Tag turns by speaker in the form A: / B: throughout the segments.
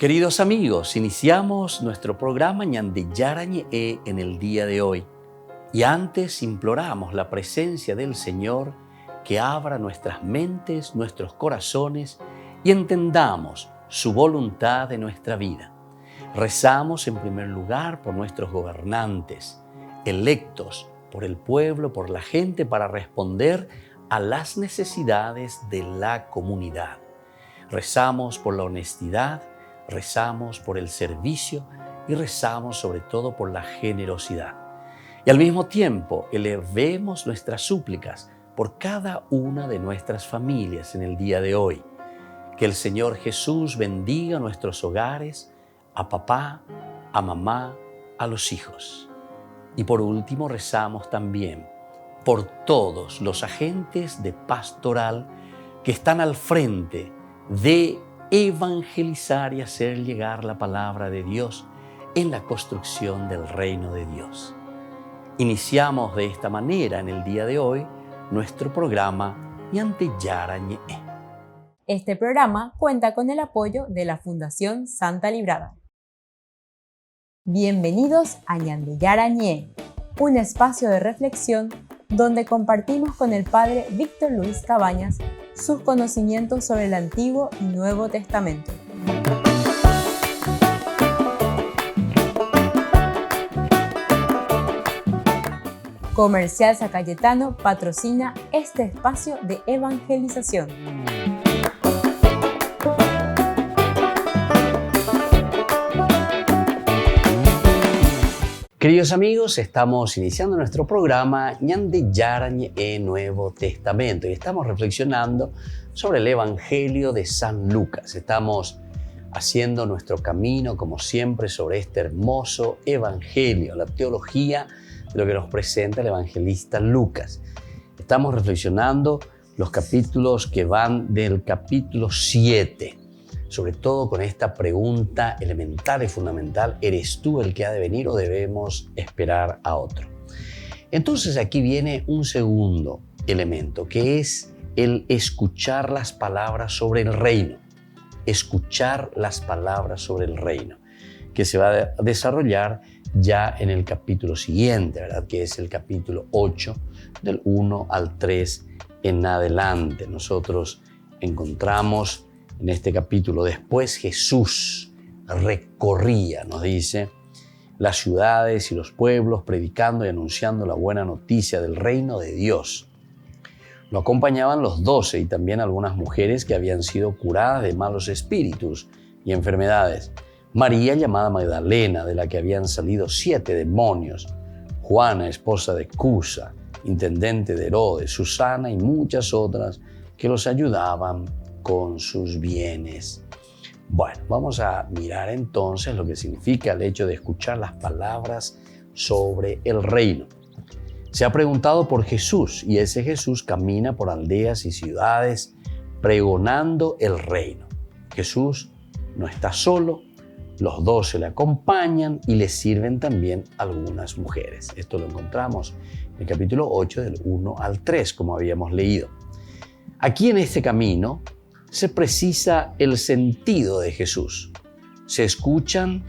A: Queridos amigos, iniciamos nuestro programa Ñande Yarañe en el día de hoy. Y antes imploramos la presencia del Señor que abra nuestras mentes, nuestros corazones y entendamos su voluntad de nuestra vida. Rezamos en primer lugar por nuestros gobernantes, electos por el pueblo, por la gente, para responder a las necesidades de la comunidad. Rezamos por la honestidad, rezamos por el servicio y rezamos sobre todo por la generosidad. Y al mismo tiempo elevemos nuestras súplicas por cada una de nuestras familias en el día de hoy. Que el Señor Jesús bendiga nuestros hogares, a papá, a mamá, a los hijos. Y por último rezamos también por todos los agentes de pastoral que están al frente de evangelizar y hacer llegar la palabra de Dios en la construcción del reino de Dios. Iniciamos de esta manera en el día de hoy nuestro programa Ñande Yarañe.
B: Este programa cuenta con el apoyo de la Fundación Santa Librada. Bienvenidos a Ñande Yarañe, un espacio de reflexión donde compartimos con el Padre Víctor Luis Cabañas sus conocimientos sobre el Antiguo y Nuevo Testamento. Comercial San Cayetano patrocina este espacio de evangelización.
A: Queridos amigos, estamos iniciando nuestro programa Ñande Yarañe Nuevo Testamento y estamos reflexionando sobre el Evangelio de San Lucas. Estamos haciendo nuestro camino, como siempre, sobre este hermoso Evangelio, la teología de lo que nos presenta el evangelista Lucas. Estamos reflexionando los capítulos que van del capítulo 7, sobre todo con esta pregunta elemental y fundamental: ¿eres tú el que ha de venir o debemos esperar a otro? Entonces aquí viene un segundo elemento, que es el escuchar las palabras sobre el reino. Escuchar las palabras sobre el reino, que se va a desarrollar ya en el capítulo siguiente, ¿verdad? Que es el capítulo 8, del 1 al 3 en adelante. Nosotros encontramos en este capítulo: después Jesús recorría, nos dice, las ciudades y los pueblos, predicando y anunciando la buena noticia del reino de Dios. Lo acompañaban los 12 y también algunas mujeres que habían sido curadas de malos espíritus y enfermedades. María, llamada Magdalena, de la que habían salido 7 demonios. Juana, esposa de Cusa, intendente de Herodes. Susana y muchas otras que los ayudaban con sus bienes. Bueno, vamos a mirar entonces lo que significa el hecho de escuchar las palabras sobre el reino. Se ha preguntado por Jesús, y ese Jesús camina por aldeas y ciudades pregonando el reino. Jesús no está solo, los 12 le acompañan y le sirven también algunas mujeres. Esto lo encontramos en el capítulo 8 del 1 al 3, como habíamos leído. Aquí en este camino se precisa el sentido de Jesús. Se escuchan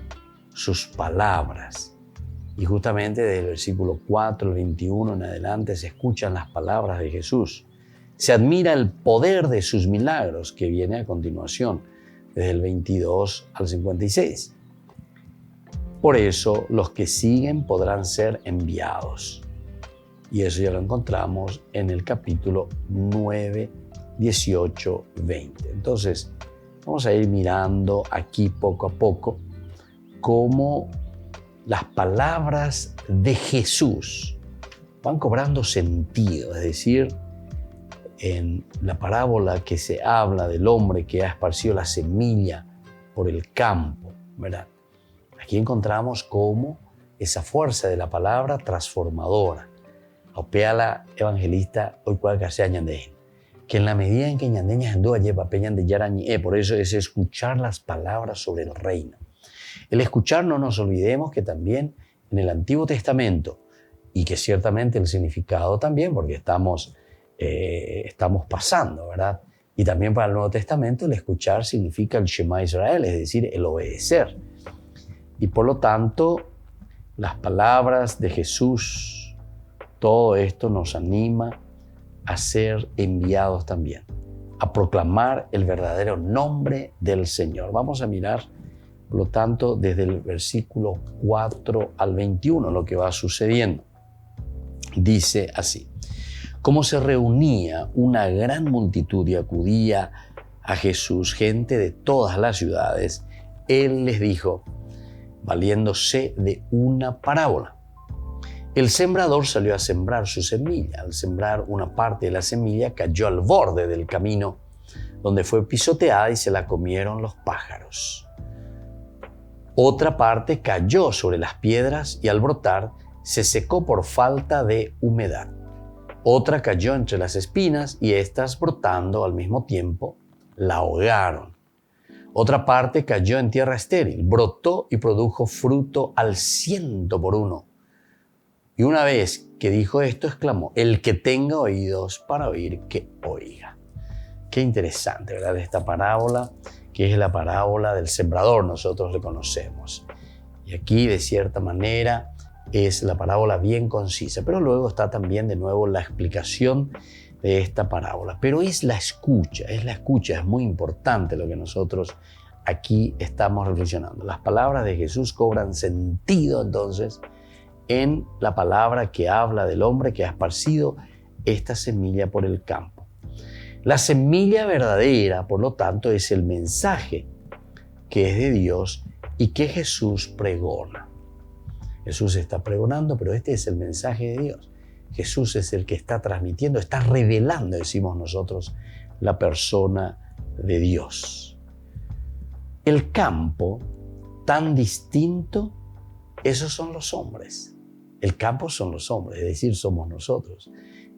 A: sus palabras. Y justamente desde el versículo 4 al 21 en adelante se escuchan las palabras de Jesús. Se admira el poder de sus milagros, que viene a continuación, desde el 22 al 56. Por eso los que siguen podrán ser enviados. Y eso ya lo encontramos en el capítulo 9, 18, 20. Entonces, vamos a ir mirando aquí poco a poco cómo las palabras de Jesús van cobrando sentido. Es decir, en la parábola que se habla del hombre que ha esparcido la semilla por el campo, ¿verdad? Aquí encontramos cómo esa fuerza de la palabra transformadora. Opea la evangelista hoy cual que sea ñande, que en la medida en que ñandeñas andúa lleva peñan de yarañe, por eso es escuchar las palabras sobre el reino. El escuchar, no nos olvidemos que también en el Antiguo Testamento, y que ciertamente el significado también, porque estamos pasando, ¿verdad? Y también para el Nuevo Testamento el escuchar significa el Shema Israel, es decir, el obedecer. Y por lo tanto, las palabras de Jesús, todo esto nos anima a ser enviados también, a proclamar el verdadero nombre del Señor. Vamos a mirar, por lo tanto, desde el versículo 4 al 21, lo que va sucediendo. Dice así: como se reunía una gran multitud y acudía a Jesús, gente de todas las ciudades, Él les dijo, valiéndose de una parábola. El sembrador salió a sembrar su semilla. Al sembrar una parte de la semilla cayó al borde del camino, donde fue pisoteada y se la comieron los pájaros. Otra parte cayó sobre las piedras y al brotar se secó por falta de humedad. Otra cayó entre las espinas y éstas, brotando al mismo tiempo, la ahogaron. Otra parte cayó en tierra estéril, brotó y produjo fruto al 100%. Y una vez que dijo esto, exclamó, el que tenga oídos para oír, que oiga. Qué interesante, ¿verdad? Esta parábola, que es la parábola del sembrador, nosotros le conocemos. Y aquí, de cierta manera, es la parábola bien concisa, pero luego está también de nuevo la explicación de esta parábola. Pero es la escucha, es muy importante lo que nosotros aquí estamos reflexionando. Las palabras de Jesús cobran sentido entonces en la palabra que habla del hombre que ha esparcido esta semilla por el campo. La semilla verdadera, por lo tanto, es el mensaje que es de Dios y que Jesús pregona. Jesús está pregonando, pero este es el mensaje de Dios. Jesús es el que está transmitiendo, está revelando, decimos nosotros, la persona de Dios. El campo tan distinto, esos son los hombres. El campo son los hombres, es decir, somos nosotros.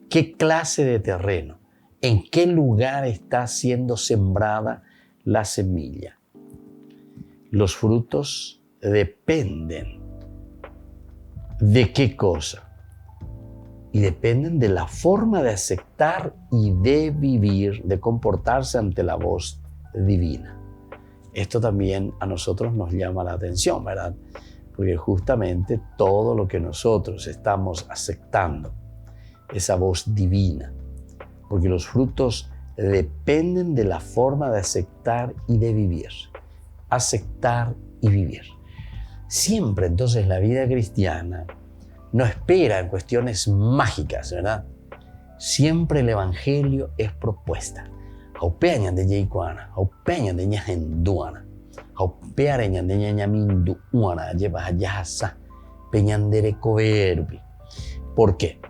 A: ¿Qué clase de terreno? ¿En qué lugar está siendo sembrada la semilla? Los frutos dependen ¿de qué cosa? Y dependen de la forma de aceptar y de vivir, de comportarse ante la voz divina. Esto también a nosotros nos llama la atención, ¿verdad? Porque justamente todo lo que nosotros estamos aceptando, esa voz divina, porque los frutos dependen de la forma de aceptar y de vivir. Aceptar y vivir. Siempre entonces la vida cristiana no espera en cuestiones mágicas, ¿verdad? Siempre el evangelio es propuesta. Haupeñan de Yeikuana, haupeñan de Ñajenduana, haupeareñan de Ñañaminduana, lleva Yasa, peñandere coverbi. ¿Por qué?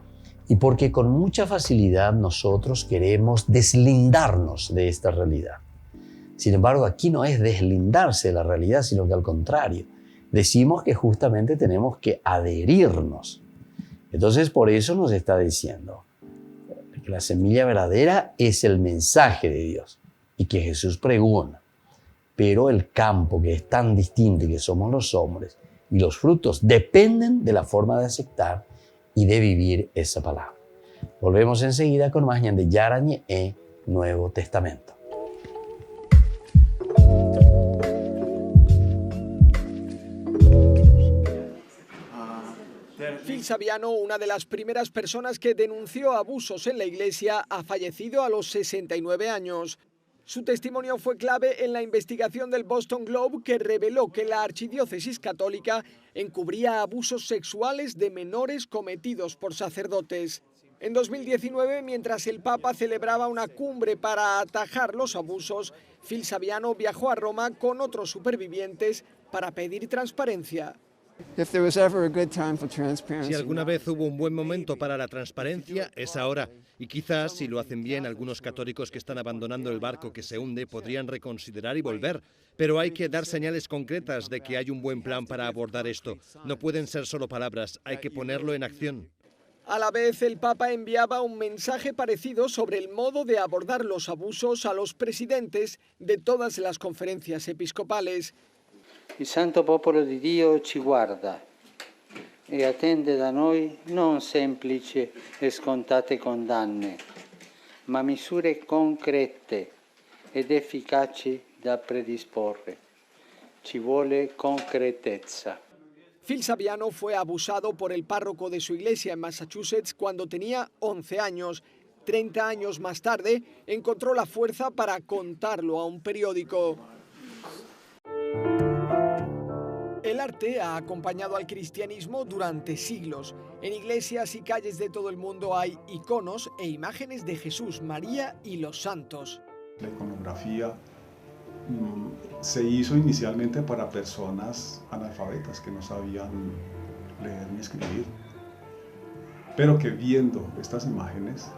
A: Y porque con mucha facilidad nosotros queremos deslindarnos de esta realidad. Sin embargo, aquí no es deslindarse de la realidad, sino que al contrario, decimos que justamente tenemos que adherirnos. Entonces, por eso nos está diciendo que la semilla verdadera es el mensaje de Dios y que Jesús pregona. Pero el campo, que es tan distinto y que somos los hombres, y los frutos dependen de la forma de aceptar y de vivir esa palabra. Volvemos enseguida con más de Yarañe e Nuevo Testamento.
C: Phil Saviano, una de las primeras personas que denunció abusos en la iglesia, ha fallecido a los 69 años. Su testimonio fue clave en la investigación del Boston Globe, que reveló que la archidiócesis católica encubría abusos sexuales de menores cometidos por sacerdotes. En 2019, mientras el Papa celebraba una cumbre para atajar los abusos, Phil Saviano viajó a Roma con otros supervivientes para pedir transparencia.
D: Si alguna vez hubo un buen momento para la transparencia, es ahora. Y quizás, si lo hacen bien, algunos católicos que están abandonando el barco que se hunde podrían reconsiderar y volver. Pero hay que dar señales concretas de que hay un buen plan para abordar esto. No pueden ser solo palabras, hay que ponerlo en acción.
C: A la vez, el Papa enviaba un mensaje parecido sobre el modo de abordar los abusos a los presidentes de todas las conferencias episcopales.
E: Il santo popolo di Dio ci guarda e attende da noi non semplici e scontate condanne, ma misure concrete ed efficaci da predisporre. Ci vuole concretezza.
C: Phil Saviano fue abusado por el párroco de su iglesia en Massachusetts cuando tenía 11 años. 30 años más tarde, encontró la fuerza para contarlo a un periódico. El arte ha acompañado al cristianismo durante siglos. En iglesias y calles de todo el mundo hay iconos e imágenes de Jesús, María y los santos.
F: La iconografía se hizo inicialmente para personas analfabetas que no sabían leer ni escribir, pero que viendo estas imágenes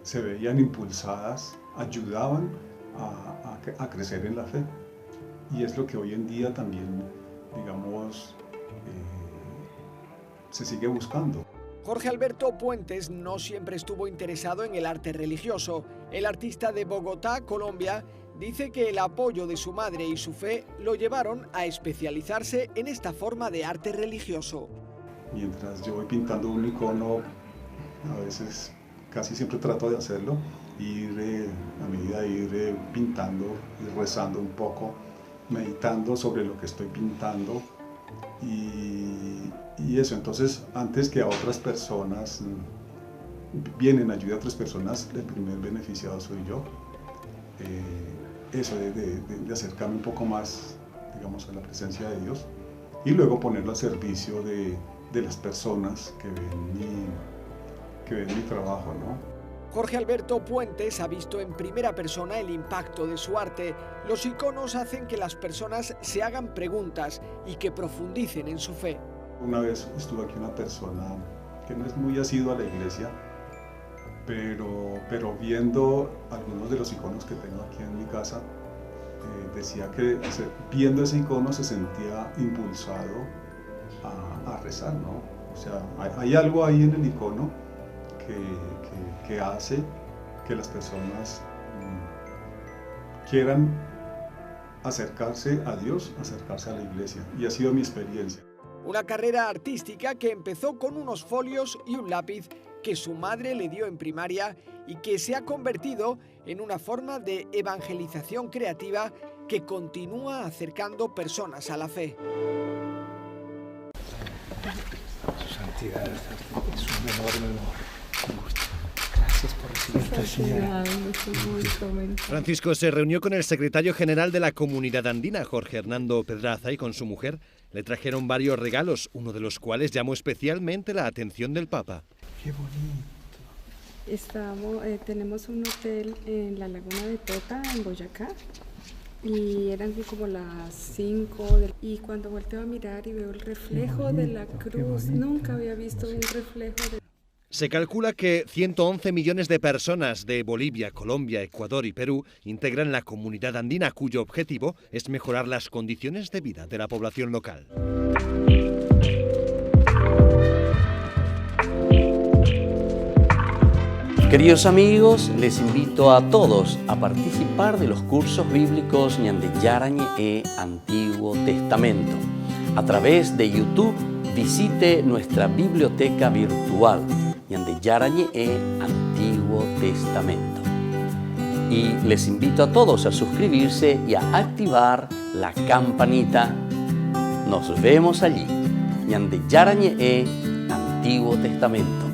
F: se veían impulsadas, ayudaban a crecer en la fe. Y es lo que hoy en día también, digamos, se sigue buscando.
C: Jorge Alberto Puentes no siempre estuvo interesado en el arte religioso. El artista de Bogotá, Colombia, dice que el apoyo de su madre y su fe lo llevaron a especializarse en esta forma de arte religioso.
F: Mientras yo voy pintando un icono, a veces casi siempre trato de hacerlo, a medida de ir pintando y rezando un poco, meditando sobre lo que estoy pintando y eso. Entonces, antes que a otras personas, vienen ayuda a otras personas, el primer beneficiado soy yo. Eso de acercarme un poco más, digamos, a la presencia de Dios y luego ponerlo al servicio de las personas que ven mi trabajo, ¿no?
C: Jorge Alberto Puentes ha visto en primera persona el impacto de su arte. Los iconos hacen que las personas se hagan preguntas y que profundicen en su fe.
F: Una vez estuvo aquí una persona que no es muy asidua a la iglesia, pero viendo algunos de los iconos que tengo aquí en mi casa, decía que viendo ese icono se sentía impulsado a rezar, ¿no? O sea, hay algo ahí en el icono que hace que las personas quieran acercarse a Dios, acercarse a la iglesia. Y ha sido mi experiencia.
C: Una carrera artística que empezó con unos folios y un lápiz que su madre le dio en primaria y que se ha convertido en una forma de evangelización creativa que continúa acercando personas a la fe.
G: Su santidad es un enorme honor. Gracias por recibir esta señal.
D: Francisco se reunió con el secretario general de la Comunidad Andina, Jorge Hernando Pedraza, y con su mujer le trajeron varios regalos, uno de los cuales llamó especialmente la atención del Papa.
G: ¡Qué bonito!
H: Tenemos un hotel en la Laguna de Tota, en Boyacá, y eran como las 5, y cuando volteo a mirar y veo el reflejo de la cruz, nunca había visto un reflejo de...
D: Se calcula que 111 millones de personas de Bolivia, Colombia, Ecuador y Perú integran la Comunidad Andina, cuyo objetivo es mejorar las condiciones de vida de la población local.
A: Queridos amigos, les invito a todos a participar de los cursos bíblicos Ñande Yarañe e Antiguo Testamento. A través de YouTube, visite nuestra biblioteca virtual Ñande Yarañe e Antiguo Testamento. Y les invito a todos a suscribirse y a activar la campanita. Nos vemos allí. Ñande Yarañe e Antiguo Testamento.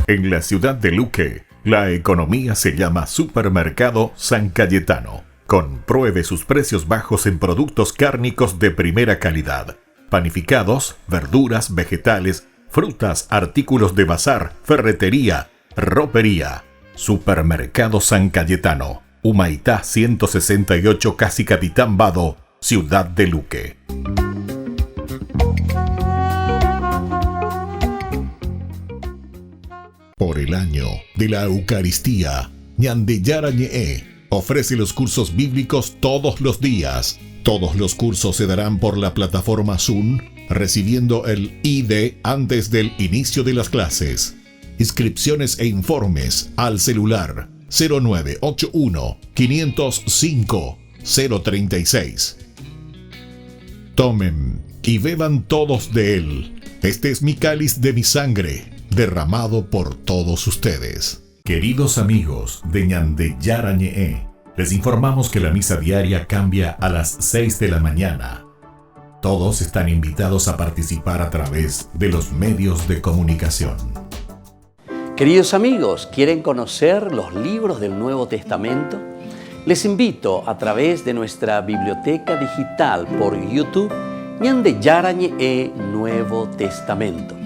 I: En la ciudad de Luque, la economía se llama Supermercado San Cayetano. Compruebe sus precios bajos en productos cárnicos de primera calidad. Panificados, verduras, vegetales, frutas, artículos de bazar, ferretería, ropería. Supermercado San Cayetano, Humaitá 168, Casi Capitán Vado, ciudad de Luque. Por el año de la Eucaristía, Ñande Yarañe ofrece los cursos bíblicos todos los días. Todos los cursos se darán por la plataforma Zoom, recibiendo el ID antes del inicio de las clases. Inscripciones e informes al celular 0981 505 036. Tomen y beban todos de él. Este es mi cáliz de mi sangre, derramado por todos ustedes. Queridos amigos de Ñande Yarañe, les informamos que la misa diaria cambia a las 6 de la mañana. Todos están invitados a participar a través de los medios de comunicación.
A: Queridos amigos, ¿quieren conocer los libros del Nuevo Testamento? Les invito a través de nuestra biblioteca digital por YouTube, Ñande Yarañe Nuevo Testamento.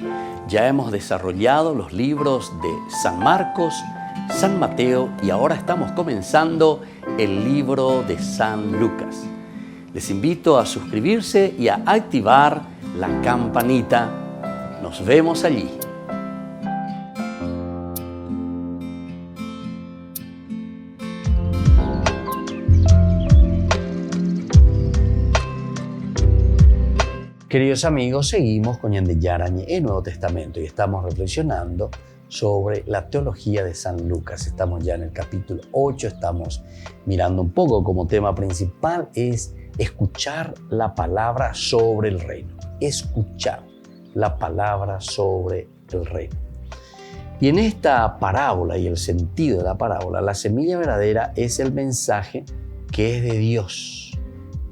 A: Ya hemos desarrollado los libros de San Marcos, San Mateo y ahora estamos comenzando el libro de San Lucas. Les invito a suscribirse y a activar la campanita. Nos vemos allí. Queridos amigos, seguimos con Ñande Yarañe en Nuevo Testamento y estamos reflexionando sobre la teología de San Lucas. Estamos ya en el capítulo 8, estamos mirando un poco como tema principal es escuchar la palabra sobre el reino. Escuchar la palabra sobre el reino. Y en esta parábola y el sentido de la parábola, la semilla verdadera es el mensaje que es de Dios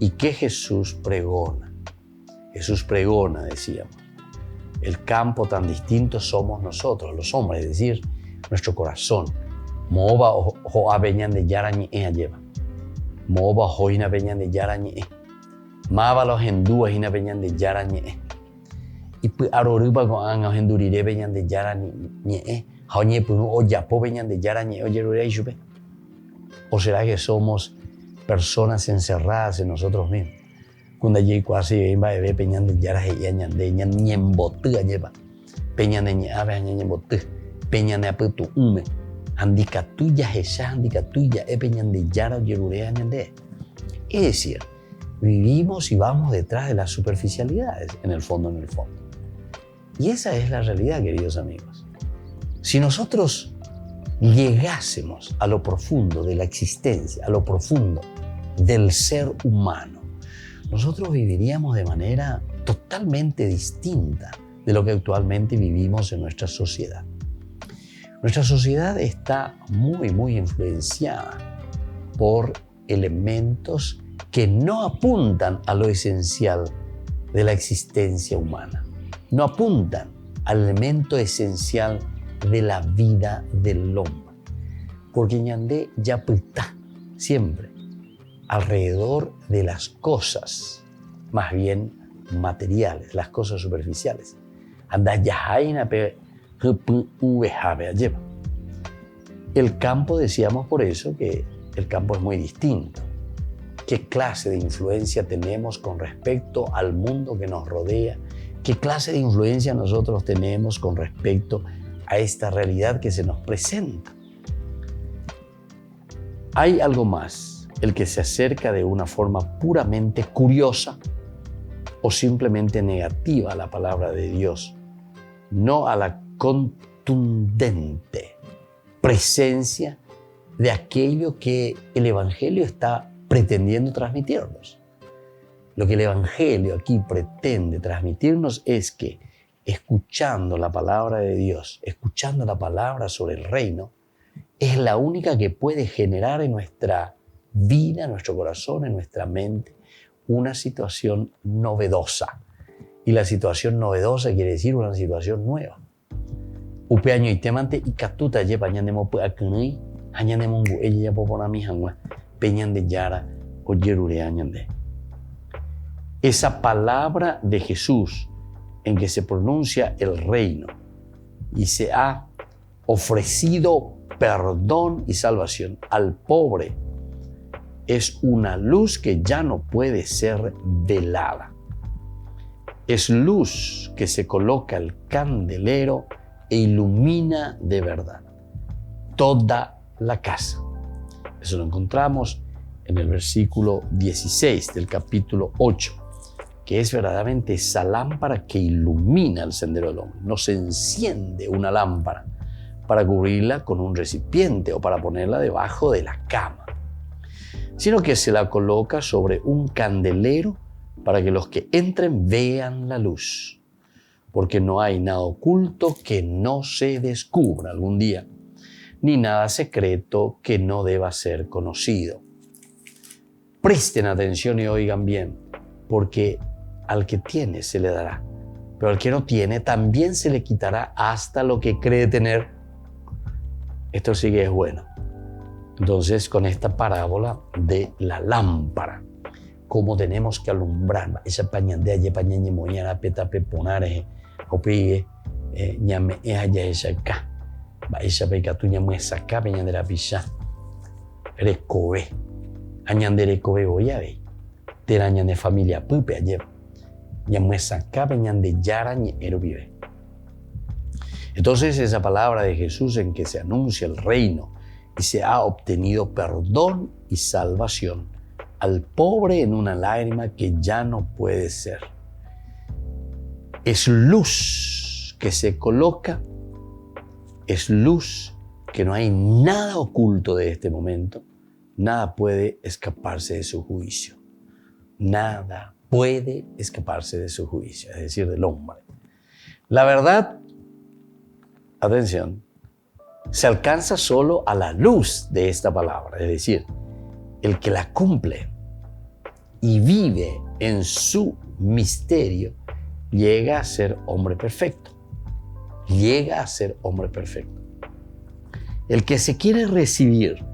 A: y que Jesús pregona. Jesús pregona, decíamos. El campo tan distinto somos nosotros, los hombres, es decir, nuestro corazón. Moba o aveñan de yarañe lleva. Moba hoina veñan de yarañe. Maba los hindúes hina veñan de yarañe. Y pues aroruba con an hindurire veñan de yarañe. Haoñe punu o yapo veñan de yarañe o yerure yupe. ¿O será que somos personas encerradas en nosotros mismos? Cuando allí casi va a ver peñan de yaras y añade ñembotu lleva peñan de ñave ñembotu peñan de aputu ume handicatuya esa handicatuya peñan de yara yerure añade. Es decir, vivimos y vamos detrás de las superficialidades en el fondo. Y esa es la realidad, queridos amigos. Si nosotros llegásemos a lo profundo de la existencia, a lo profundo del ser humano, nosotros viviríamos de manera totalmente distinta de lo que actualmente vivimos en nuestra sociedad. Nuestra sociedad está muy influenciada por elementos que no apuntan a lo esencial de la existencia humana. No apuntan al elemento esencial de la vida del hombre. Porque Ñande ya está siempre alrededor de las cosas, más bien materiales, las cosas superficiales. El campo, decíamos por eso que el campo es muy distinto. ¿Qué clase de influencia tenemos con respecto al mundo que nos rodea? ¿Qué clase de influencia nosotros tenemos con respecto a esta realidad que se nos presenta? Hay algo más. El que se acerca de una forma puramente curiosa o simplemente negativa a la palabra de Dios, no a la contundente presencia de aquello que el Evangelio está pretendiendo transmitirnos. Lo que el Evangelio aquí pretende transmitirnos es que escuchando la palabra de Dios, escuchando la palabra sobre el reino, es la única que puede generar en nuestra vida, en nuestro corazón, en nuestra mente, una situación novedosa. Y la situación novedosa quiere decir una situación nueva. Upeaño y temante y catuta lleva ñandemo puakunui, añandemo ngu ella popona mi hangua, peñan de yara o yerure añande. Esa palabra de Jesús en que se pronuncia el reino y se ha ofrecido perdón y salvación al pobre, es una luz que ya no puede ser velada. Es luz que se coloca al candelero e ilumina de verdad toda la casa. Eso lo encontramos en el versículo 16 del capítulo 8, que es verdaderamente esa lámpara que ilumina el sendero del hombre. No se enciende una lámpara para cubrirla con un recipiente o para ponerla debajo de la cama, sino que se la coloca sobre un candelero para que los que entren vean la luz, porque no hay nada oculto que no se descubra algún día, ni nada secreto que no deba ser conocido. Presten atención y oigan bien, porque al que tiene se le dará, pero al que no tiene también se le quitará hasta lo que cree tener. Esto sí que es bueno. Entonces, con esta parábola de la lámpara, cómo tenemos que alumbrar, esa pañandea, esa pañaña, moñara, peta, peponares, opigue, ñame, esa acá, esa pecatuña, muesa acá, peñandera pisá, recobe, añandere cobe, voyave, teraña de familia, pupe, ayer, ñamuesa acá, peñande yara, ñero vive. Entonces, esa palabra de Jesús en que se anuncia el reino y se ha obtenido perdón y salvación al pobre en una lágrima que ya no puede ser. Es luz que se coloca, es luz que no hay nada oculto de este momento, nada puede escaparse de su juicio. Nada puede escaparse de su juicio, es decir, del hombre. La verdad, atención, se alcanza solo a la luz de esta palabra, es decir, el que la cumple y vive en su misterio llega a ser hombre perfecto. Llega a ser hombre perfecto. El que se quiere recibir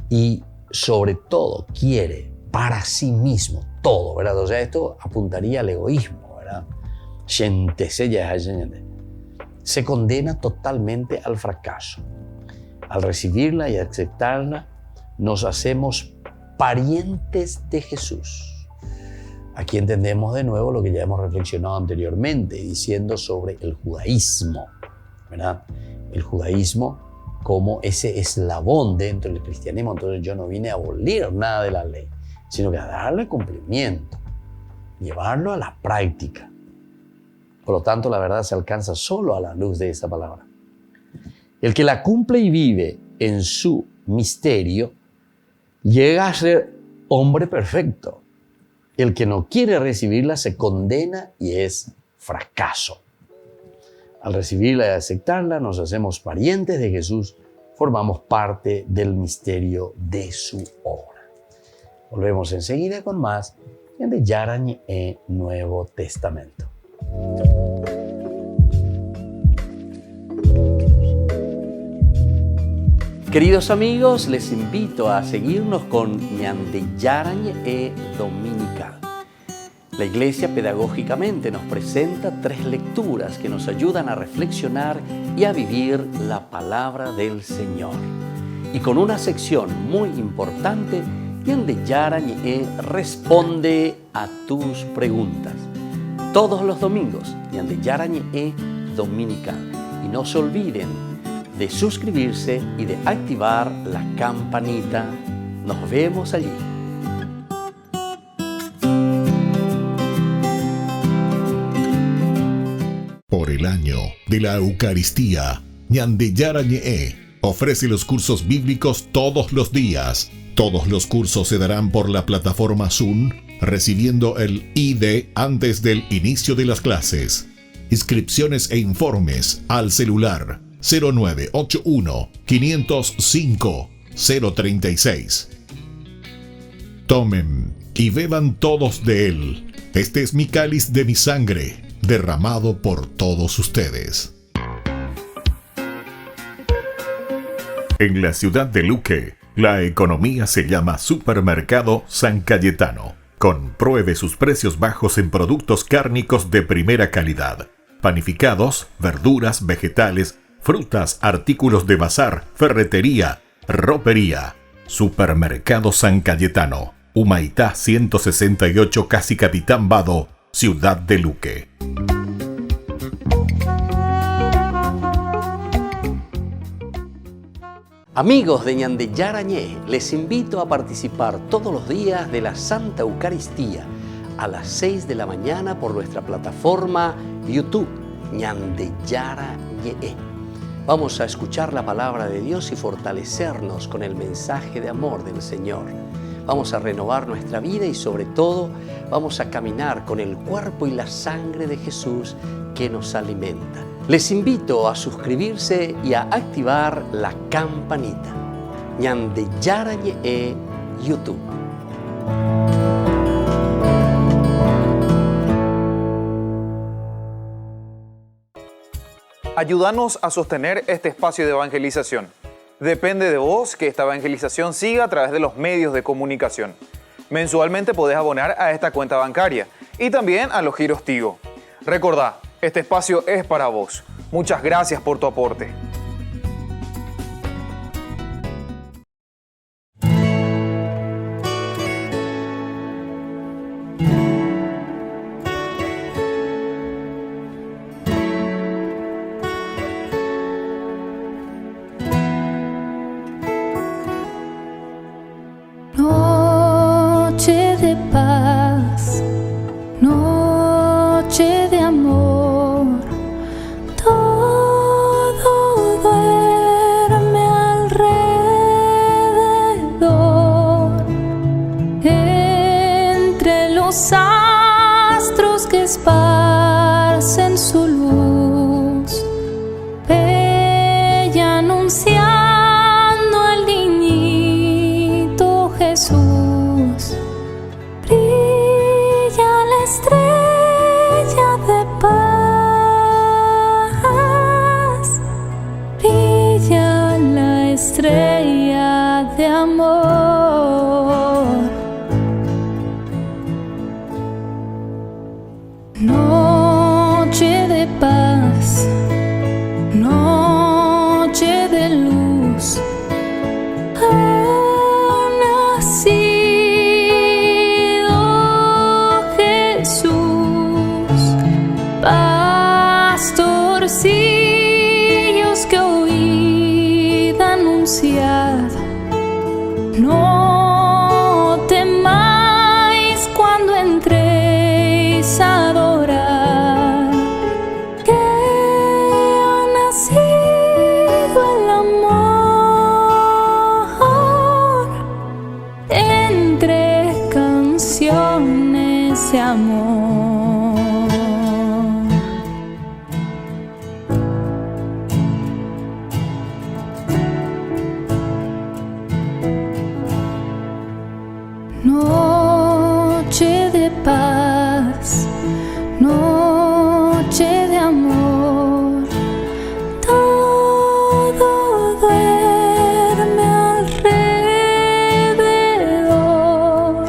A: y sobre todo quiere para sí mismo todo, ¿verdad? O sea, esto apuntaría al egoísmo, ¿verdad? Se condena totalmente al fracaso. Al recibirla y aceptarla, nos hacemos parientes de Jesús. Aquí entendemos de nuevo lo que ya hemos reflexionado anteriormente, diciendo sobre el judaísmo, ¿verdad? El judaísmo como ese eslabón dentro del cristianismo. Entonces yo no vine a abolir nada de la ley, sino que a darle cumplimiento, llevarlo a la práctica. Por lo tanto, la verdad se alcanza solo a la luz de esta palabra. El que la cumple y vive en su misterio llega a ser hombre perfecto. El que no quiere recibirla se condena y es fracaso. Al recibirla y aceptarla, nos hacemos parientes de Jesús, formamos parte del misterio de su obra. Volvemos enseguida con más de Yarañe e Nuevo Testamento. Queridos amigos, les invito a seguirnos con Ñande Yarañe e Dominical. La Iglesia pedagógicamente nos presenta 3 lecturas que nos ayudan a reflexionar y a vivir la palabra del Señor. Y con una sección muy importante, Ñande Yarañe e responde a tus preguntas. Todos los domingos, Ñande Yarañe e Dominical. Y no se olviden de suscribirse y de activar la campanita. Nos vemos allí.
I: Por el año de la Eucaristía, Ñande Yarañe ofrece los cursos bíblicos todos los días. Todos los cursos se darán por la plataforma Zoom, recibiendo el ID antes del inicio de las clases. Inscripciones e informes al celular 0981 505 036. Tomen y beban todos de él. Este es mi cáliz de mi sangre, derramado por todos ustedes. En la ciudad de Luque, la economía se llama Supermercado San Cayetano. Compruebe sus precios bajos en productos cárnicos de primera calidad. Panificados, verduras, vegetales, frutas, artículos de bazar, ferretería, ropería. Supermercado San Cayetano, Humaitá 168, Casi Capitán Vado, Ciudad de Luque.
A: Amigos de Ñande Yarañe, les invito a participar todos los días de la Santa Eucaristía a las 6 de la mañana por nuestra plataforma YouTube, Ñande Yarañe. Vamos a escuchar la palabra de Dios y fortalecernos con el mensaje de amor del Señor. vamos a renovar nuestra vida y sobre todo vamos a caminar con el cuerpo y la sangre de Jesús que nos alimenta. Les invito a suscribirse y a activar la campanita. Ñande Yarañe YouTube.
J: Ayúdanos a sostener este espacio de evangelización. Depende de vos que esta evangelización siga a través de los medios de comunicación. Mensualmente podés abonar a esta cuenta bancaria y también a los giros Tigo. Recordá, este espacio es para vos. Muchas gracias por tu aporte.
K: Noche de paz, noche de amor, todo duerme alrededor, entre los astros que esparcen su luz, bella anunciando al niñito Jesús. Brilla la estrella de paz, brilla la estrella de amor. Noche de paz, noche de luz, ha nacido Jesús. Pastorcillos que oíd anunciar, no temáis cuando entréis a adorar, que ha nacido el amor entre canciones de amor. Noche de paz, noche de amor, todo duerme alrededor,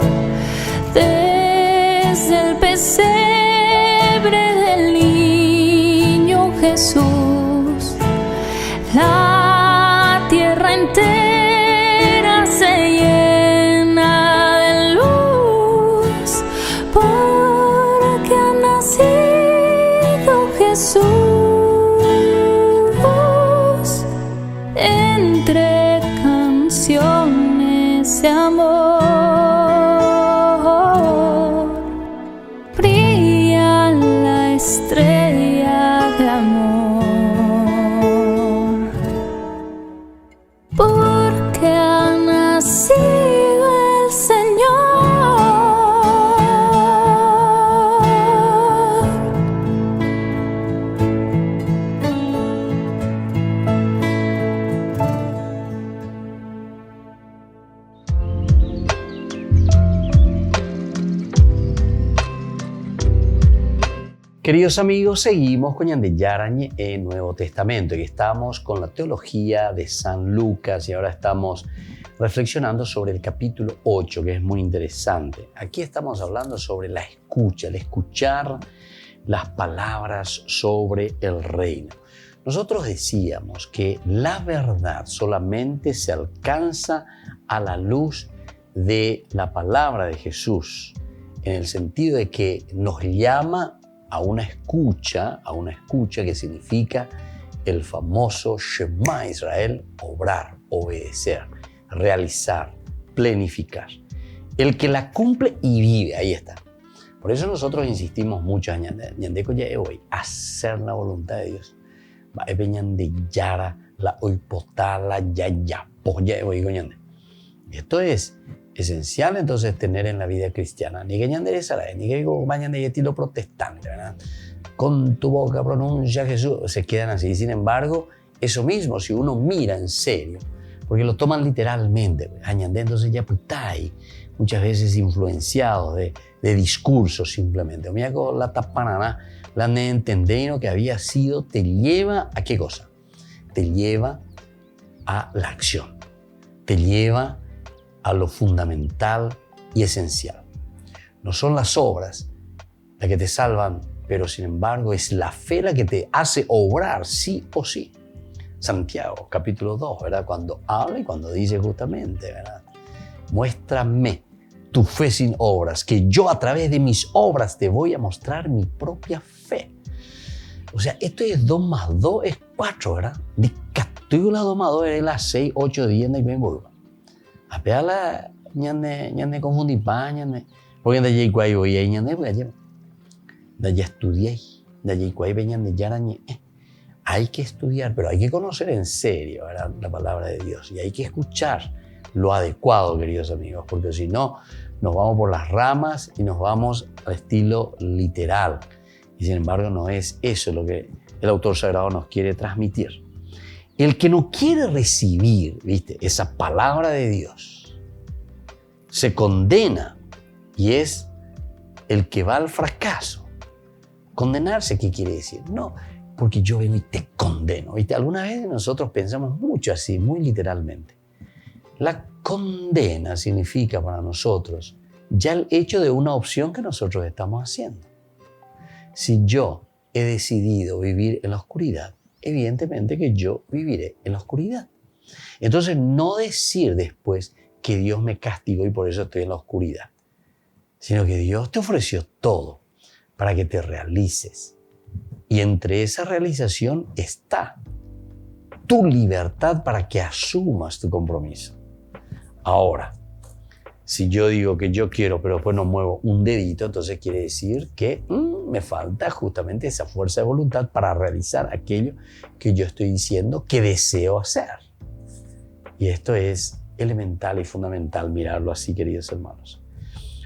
K: desde el pesebre del niño Jesús, la tierra entera se llena de luz, porque ha nacido Jesús entre canciones de amor. Brilla la estrella de amor, porque ha nacido el Señor.
A: Queridos amigos, seguimos con Ñande Yarañe en Nuevo Testamento y estamos con la teología de San Lucas y ahora estamos reflexionando sobre el capítulo 8, que es muy interesante. Aquí estamos hablando sobre la escucha, el escuchar las palabras sobre el reino. Nosotros decíamos que la verdad solamente se alcanza a la luz de la palabra de Jesús, en el sentido de que nos llama a una escucha que significa el famoso Shema Israel, obrar, obedecer, realizar, planificar. El que la cumple y vive, ahí está. Por eso nosotros insistimos mucho en Ñandeko ya hoy, hacer la voluntad de Dios. Va a Ñande Yara, la oipotala ya hoy Ñande. Esto es esencial entonces tener en la vida cristiana. Ni que ñande Saray, ni que acompañan de estilo protestante, ¿verdad? Con tu boca pronuncia Jesús, se quedan así. Sin embargo, eso mismo, si uno mira en serio, porque lo toman literalmente, añandé entonces ya putai, muchas veces influenciados de discursos simplemente. Mira con la tapanana, la ne entendeno que había sido, te lleva a qué cosa? Te lleva a la acción, te lleva a lo fundamental y esencial. No son las obras las que te salvan, pero sin embargo es la fe la que te hace obrar sí o sí. Santiago, capítulo 2, ¿verdad? Cuando habla y cuando dice justamente, ¿verdad? Muéstrame tu fe sin obras, que yo a través de mis obras te voy a mostrar mi propia fe. O sea, esto es 2 más 2 es 4, ¿verdad? De la 2 más 2 es las 6, 8, 10, y me vuelvo. A pegarla, ñane confundí pa, ñane. Porque de allí cuay voy a ñane, porque allí. De allí estudié, de allí cuay venían de yarañe. Hay que estudiar, pero hay que conocer en serio, ¿verdad? La palabra de Dios. Y hay que escuchar lo adecuado, queridos amigos, porque si no, nos vamos por las ramas y nos vamos al estilo literal. Y sin embargo, no es eso lo que el autor sagrado nos quiere transmitir. El que no quiere recibir, ¿viste?, esa palabra de Dios, se condena y es el que va al fracaso. Condenarse, ¿qué quiere decir? No, porque yo vengo y te condeno. ¿Viste? Algunas veces nosotros pensamos mucho así, muy literalmente. La condena significa para nosotros ya el hecho de una opción que nosotros estamos haciendo. Si yo he decidido vivir en la oscuridad, evidentemente que yo viviré en la oscuridad. Entonces, no decir después que Dios me castigó y por eso estoy en la oscuridad, sino que Dios te ofreció todo para que te realices. Y entre esa realización está tu libertad para que asumas tu compromiso. Ahora, si yo digo que yo quiero, pero después no muevo un dedito, entonces quiere decir que me falta justamente esa fuerza de voluntad para realizar aquello que yo estoy diciendo que deseo hacer. Y esto es elemental y fundamental mirarlo así, queridos hermanos.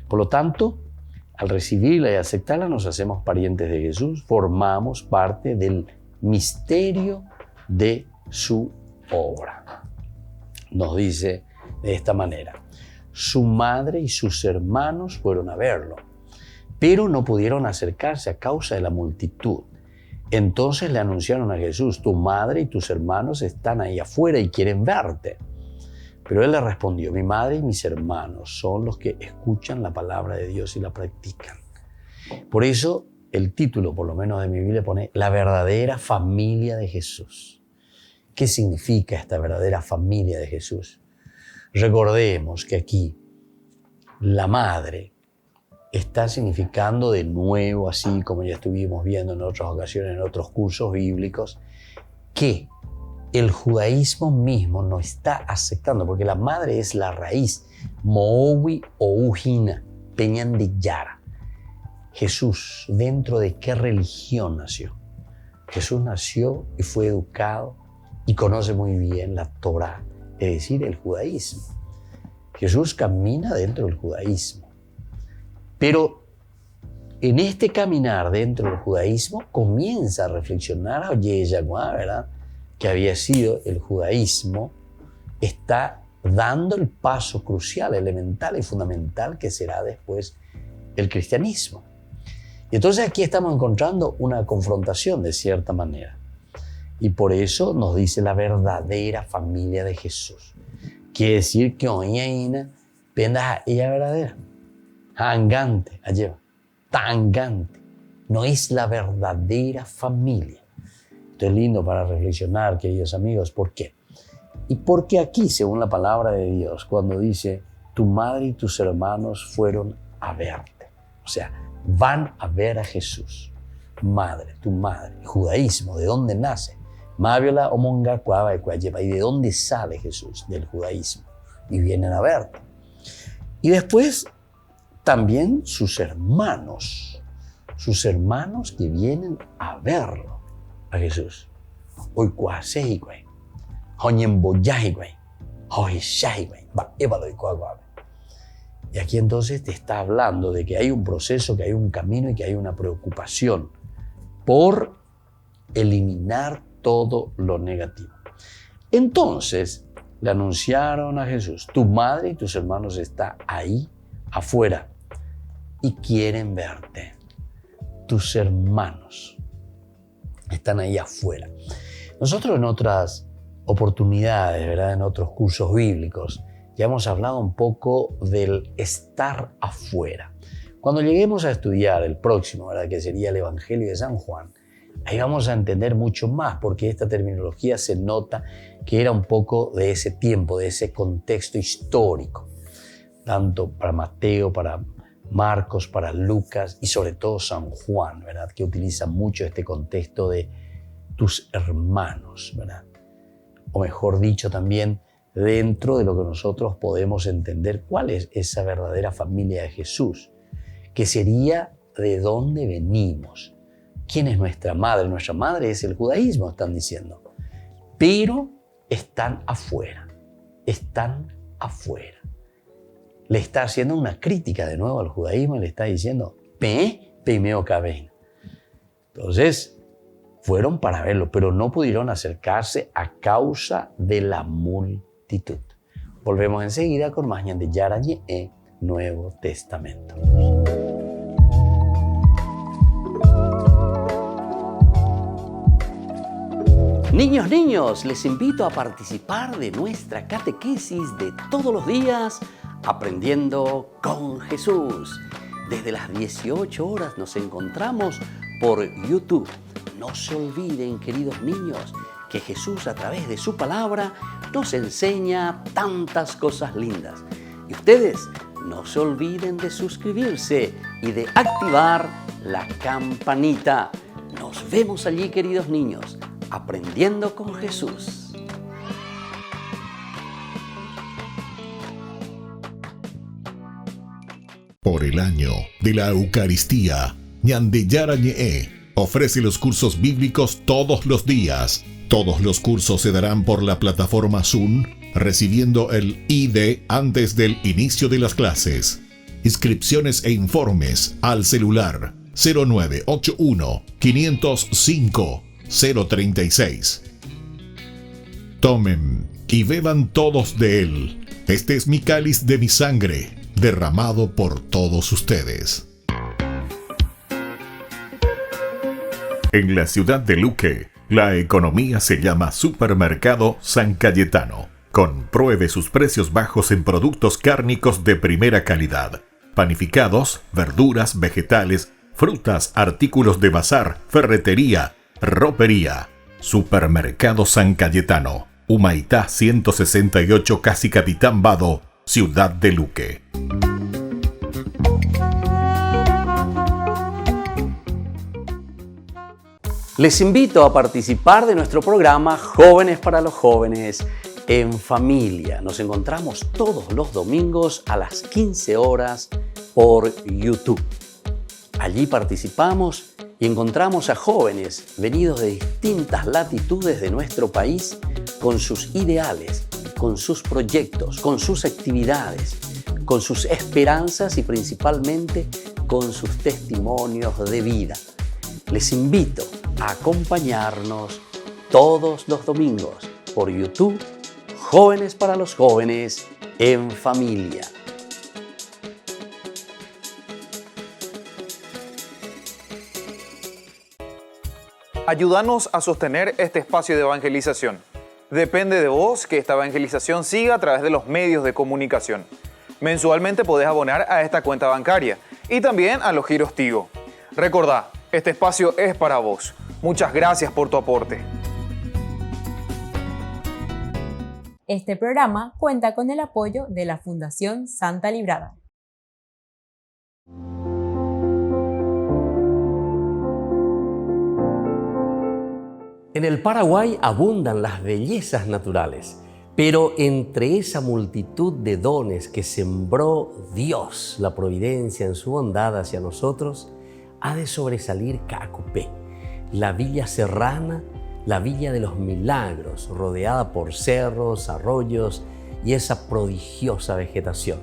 A: Por lo tanto, al recibirla y aceptarla, nos hacemos parientes de Jesús, formamos parte del misterio de su obra. Nos dice de esta manera: su madre y sus hermanos fueron a verlo, pero no pudieron acercarse a causa de la multitud. Entonces le anunciaron a Jesús: tu madre y tus hermanos están ahí afuera y quieren verte. Pero él le respondió: mi madre y mis hermanos son los que escuchan la palabra de Dios y la practican. Por eso el título, por lo menos de mi Biblia, pone la verdadera familia de Jesús. ¿Qué significa esta verdadera familia de Jesús? Recordemos que aquí la madre está significando de nuevo, así como ya estuvimos viendo en otras ocasiones, en otros cursos bíblicos, que el judaísmo mismo no está aceptando, porque la madre es la raíz, Mowi o Ujina, Peñan de Yara. Jesús, ¿dentro de qué religión nació? Jesús nació y fue educado y conoce muy bien la Torá, es decir, el judaísmo. Jesús camina dentro del judaísmo. Pero en este caminar dentro del judaísmo comienza a reflexionar, oye, Yaguá, ¿verdad?, que había sido el judaísmo, está dando el paso crucial, elemental y fundamental que será después el cristianismo. Y entonces aquí estamos encontrando una confrontación de cierta manera. Y por eso nos dice la verdadera familia de Jesús. Quiere decir que hoy hay ella verdadera, hangante, allá, tangante. No es la verdadera familia. Esto es lindo para reflexionar, queridos amigos. ¿Por qué? Y porque aquí, según la palabra de Dios, cuando dice, tu madre y tus hermanos fueron a verte. O sea, van a ver a Jesús. Madre, tu madre. Judaísmo, ¿de dónde nace? Maviola omonga cuava y cuayeva. ¿Y de dónde sale Jesús? Del judaísmo. Y vienen a verte. Y después, también sus hermanos que vienen a verlo. A Jesús. Hoy cuasei, güey. Hoñemboyai, güey. Y aquí entonces te está hablando de que hay un proceso, que hay un camino y que hay una preocupación por eliminar todo lo negativo. Entonces le anunciaron a Jesús: tu madre y tus hermanos están ahí afuera y quieren verte. Tus hermanos están ahí afuera. Nosotros en otras oportunidades, ¿verdad? En otros cursos bíblicos, ya hemos hablado un poco del estar afuera. Cuando lleguemos a estudiar el próximo, ¿verdad? Que sería el Evangelio de San Juan, ahí vamos a entender mucho más, porque esta terminología se nota que era un poco de ese tiempo, de ese contexto histórico, tanto para Mateo, para Marcos, para Lucas y sobre todo San Juan, ¿verdad? Que utiliza mucho este contexto de tus hermanos, ¿verdad? O mejor dicho, también dentro de lo que nosotros podemos entender cuál es esa verdadera familia de Jesús, que sería de dónde venimos. ¿Quién es nuestra madre? Nuestra madre es el judaísmo, están diciendo. Pero están afuera, están afuera. Le está haciendo una crítica de nuevo al judaísmo y le está diciendo, Peimeo Caben. Entonces, fueron para verlo, pero no pudieron acercarse a causa de la multitud. Volvemos enseguida con más Ñan de Yarañe en Nuevo Testamento. Niños, les invito a participar de nuestra catequesis de todos los días, Aprendiendo con Jesús. Desde las 18 horas nos encontramos por YouTube. No se olviden, queridos niños, que Jesús a través de su palabra nos enseña tantas cosas lindas. Y ustedes no se olviden de suscribirse y de activar la campanita. Nos vemos allí, queridos niños, aprendiendo con Jesús.
I: Por el año de la Eucaristía, Ñan de Yarañe ofrece los cursos bíblicos todos los días. Todos los cursos se darán por la plataforma Zoom, recibiendo el ID antes del inicio de las clases. Inscripciones e informes al celular 0981 505 036. Tomen y beban todos de él. Este es mi cáliz de mi sangre, derramado por todos ustedes. En la ciudad de Luque, la economía se llama Supermercado San Cayetano. Compruebe sus precios bajos en productos cárnicos de primera calidad. Panificados, verduras, vegetales, frutas, artículos de bazar, ferretería, ropería. Supermercado San Cayetano. Humaitá 168, Casi Capitán Vado, ciudad de Luque.
A: Les invito a participar de nuestro programa Jóvenes para los Jóvenes en Familia. Nos encontramos todos los domingos a las 15 horas por YouTube. Allí participamos y encontramos a jóvenes venidos de distintas latitudes de nuestro país con sus ideales, con sus proyectos, con sus actividades, con sus esperanzas y principalmente con sus testimonios de vida. Les invito a acompañarnos todos los domingos por YouTube, Jóvenes para los Jóvenes en Familia.
J: Ayúdanos a sostener este espacio de evangelización. Depende de vos que esta evangelización siga a través de los medios de comunicación. Mensualmente podés abonar a esta cuenta bancaria y también a los giros Tigo. Recordá, este espacio es para vos. Muchas gracias por tu aporte.
B: Este programa cuenta con el apoyo de la Fundación Santa Librada.
A: En el Paraguay abundan las bellezas naturales, pero entre esa multitud de dones que sembró Dios, la providencia en su bondad hacia nosotros, ha de sobresalir Caacupé, la villa serrana, la villa de los milagros, rodeada por cerros, arroyos y esa prodigiosa vegetación.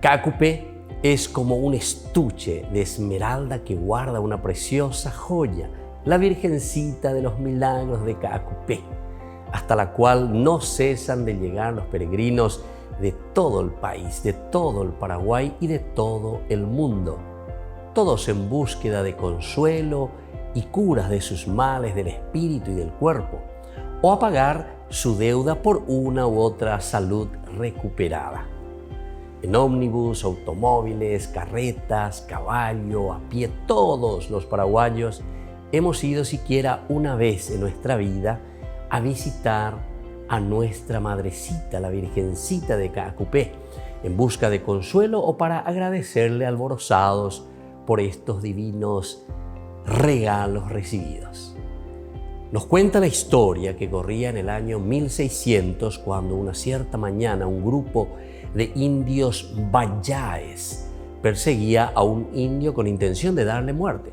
A: Caacupé es como un estuche de esmeralda que guarda una preciosa joya, la Virgencita de los Milagros de Caacupé, hasta la cual no cesan de llegar los peregrinos de todo el país, de todo el Paraguay y de todo el mundo, todos en búsqueda de consuelo y curas de sus males del espíritu y del cuerpo, o a pagar su deuda por una u otra salud recuperada. En ómnibus, automóviles, carretas, caballo, a pie, todos los paraguayos hemos ido siquiera una vez en nuestra vida a visitar a nuestra madrecita, la Virgencita de Caacupé, en busca de consuelo o para agradecerle alborozados por estos divinos regalos recibidos. Nos cuenta la historia que corría en el año 1600 cuando una cierta mañana un grupo de indios bayáes perseguía a un indio con intención de darle muerte.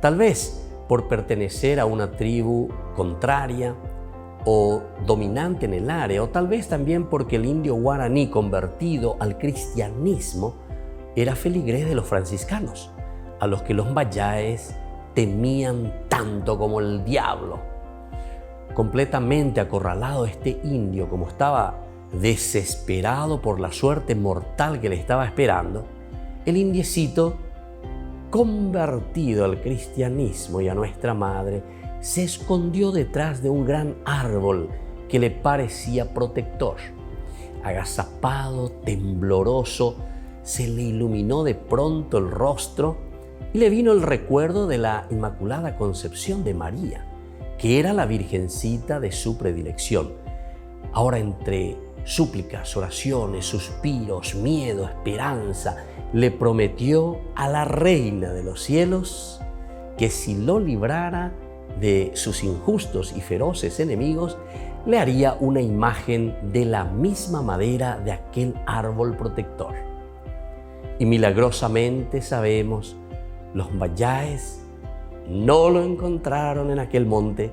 A: Tal vez por pertenecer a una tribu contraria o dominante en el área, o tal vez también porque el indio guaraní convertido al cristianismo era feligrés de los franciscanos, a los que los bayáes temían tanto como el diablo. Completamente acorralado este indio, como estaba desesperado por la suerte mortal que le estaba esperando, el indiecito, convertido al cristianismo y a nuestra madre, se escondió detrás de un gran árbol que le parecía protector. Agazapado, tembloroso, se le iluminó de pronto el rostro y le vino el recuerdo de la Inmaculada Concepción de María, que era la Virgencita de su predilección. Ahora, entre súplicas, oraciones, suspiros, miedo, esperanza, le prometió a la Reina de los Cielos que si lo librara de sus injustos y feroces enemigos, le haría una imagen de la misma madera de aquel árbol protector. Y milagrosamente sabemos, los bayáes no lo encontraron en aquel monte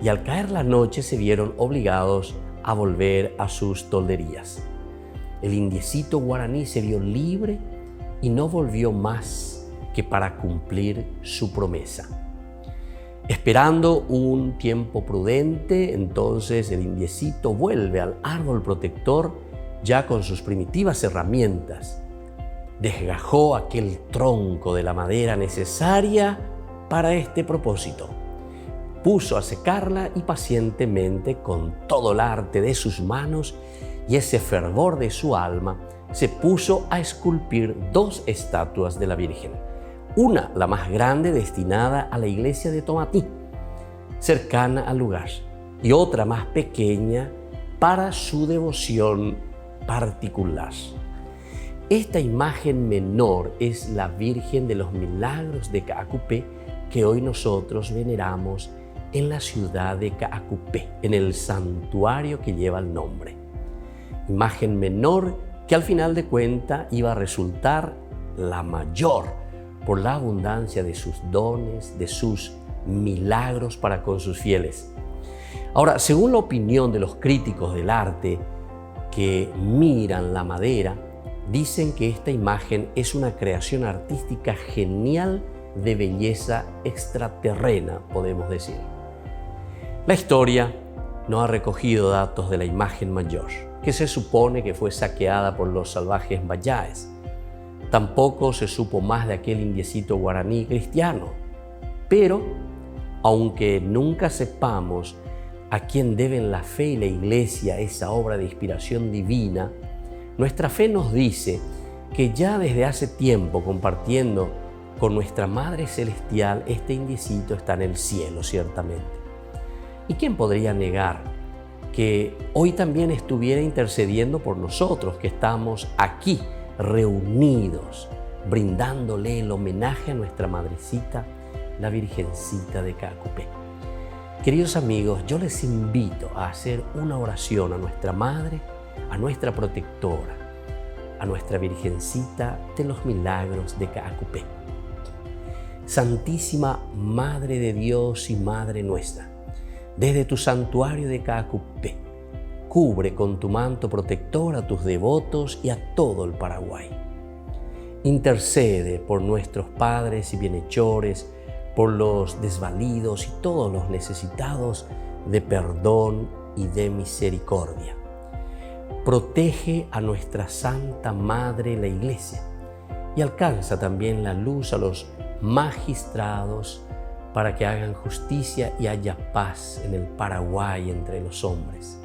A: y al caer la noche se vieron obligados a volver a sus tolderías. El indiecito guaraní se vio libre y no volvió más que para cumplir su promesa. Esperando un tiempo prudente, entonces el indiecito vuelve al árbol protector ya con sus primitivas herramientas. Desgajó aquel tronco de la madera necesaria para este propósito. Puso a secarla y pacientemente, con todo el arte de sus manos y ese fervor de su alma, se puso a esculpir 2 estatuas de la Virgen. Una, la más grande, destinada a la iglesia de Tomatí, cercana al lugar, y otra más pequeña para su devoción particular. Esta imagen menor es la Virgen de los Milagros de Caacupé, que hoy nosotros veneramos en la ciudad de Caacupé, en el santuario que lleva el nombre. Imagen menor que al final de cuentas iba a resultar la mayor por la abundancia de sus dones, de sus milagros para con sus fieles. Ahora, según la opinión de los críticos del arte que miran la madera, dicen que esta imagen es una creación artística genial de belleza extraterrena, podemos decir. La historia no ha recogido datos de la imagen mayor, que se supone que fue saqueada por los salvajes bayáes. Tampoco se supo más de aquel indiecito guaraní cristiano. Pero, aunque nunca sepamos a quién deben la fe y la Iglesia esa obra de inspiración divina, nuestra fe nos dice que ya desde hace tiempo, compartiendo con nuestra Madre Celestial, este indiecito está en el cielo, ciertamente. ¿Y quién podría negar que hoy también estuviera intercediendo por nosotros, que estamos aquí reunidos, brindándole el homenaje a nuestra Madrecita, la Virgencita de Caacupé? Queridos amigos, yo les invito a hacer una oración a nuestra Madre, a nuestra protectora, a nuestra Virgencita de los Milagros de Caacupé. Santísima Madre de Dios y Madre nuestra, desde tu santuario de Caacupé, Cubre con tu manto protector a tus devotos y a todo el Paraguay. Intercede por nuestros padres y bienhechores, por los desvalidos y todos los necesitados de perdón y de misericordia. Protege a nuestra Santa Madre, la Iglesia, y alcanza también la luz a los magistrados para que hagan justicia y haya paz en el Paraguay entre los hombres.